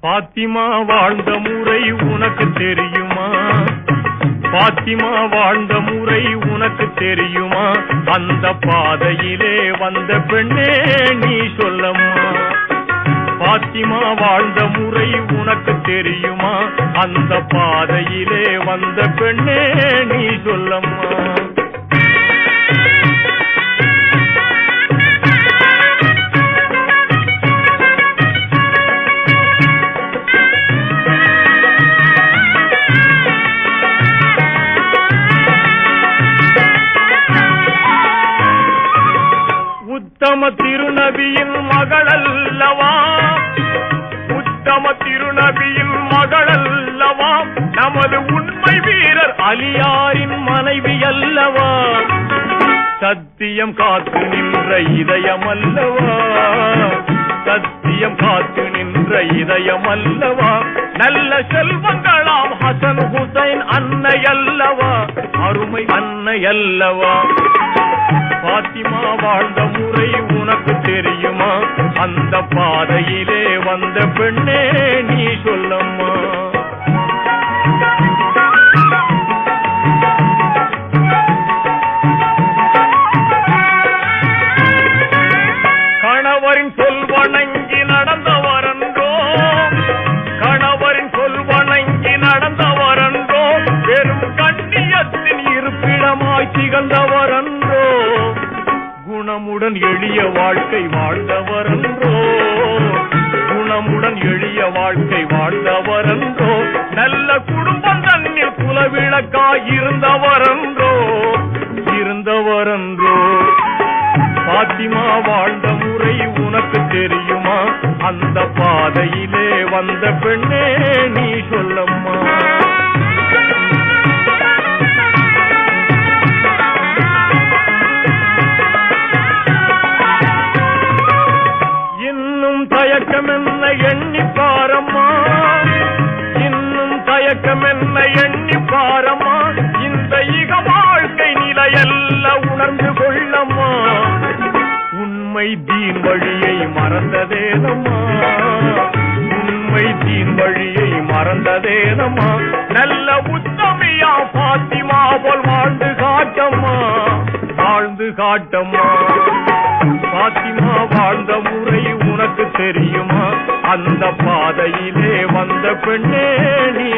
பாத்திமா வாழ்ந்த முறை உனக்கு தெரியுமா? பாத்திமா வாழ்ந்த முறை உனக்கு தெரியுமா? அந்த பாதையிலே வந்த பெண்ணே நீ சொல்லம்மா. பாத்திமா வாழ்ந்த முறை உனக்கு தெரியுமா? அந்த பாதையிலே வந்த பெண்ணே நீ சொல்லம்மா. உத்தம திருநபியின் மகளல்லவா? உத்தம திருநபியின் மகளல்லவா? நமது உண்மை வீரர் அலியாரின் மனைவி அல்லவா? சத்தியம் காத்து நின்ற இதயம் அல்லவா? சத்தியம் காத்து நின்ற இதயம் அல்லவா? நல்ல செல்வங்களாம் ஹசன் ஹுசைன் அன்னை அல்லவா? அருமை அன்னை அல்லவா? பாத்திமா வாழ்ந்த முறை உனக்கு தெரியுமா? அந்த பாதையிலே வந்த பெண்ணே நீ சொல்லம்மா. கணவரின் சொல் வணங்கி நடந்தவரன்றோ, கணவரின் சொல் வணங்கி நடந்தவரன்றோ, பெரும் கண்ணியத்தின் இருப்பிடமாய் திகழ்ந்தவரன்றோ, குணமுடன் எளிய வாழ்க்கை வாழ்ந்தவரன்றோ, குணமுடன் எளிய வாழ்க்கை வாழ்ந்தவரன்றோ, நல்ல குடும்பம் தன்னில் குலவிளக்காய் இருந்தவரன்றோ, இருந்தவரன்றோ. பாத்திமா வாழ்ந்த முறை உனக்கு தெரியுமா? அந்த பாதையிலே வந்த பெண்ணே நீ சொல்லம்மா. இன்னும் தயக்கம் என்ன எண்ணி பாரம்மா, இன்னும் தயக்கம் என்ன எண்ணி பாரம்மா, இந்த இக வாழ்க்கை நிலையல்ல உணர்ந்து கொள்ளம்மா. உண்மை தீன் வழியை மறந்ததேனம்மா, உண்மை தீன் வழியை மறந்ததேனம்மா. நல்ல உத்தமியா பாத்திமா போல் வாழ்ந்து காட்டம்மா, வாழ்ந்து காட்டம்மா. பாத்திமா வாழ்ந்த முறை உனக்கு தெரியுமா? அந்த பாதையிலே வந்த பெண்ணே நீ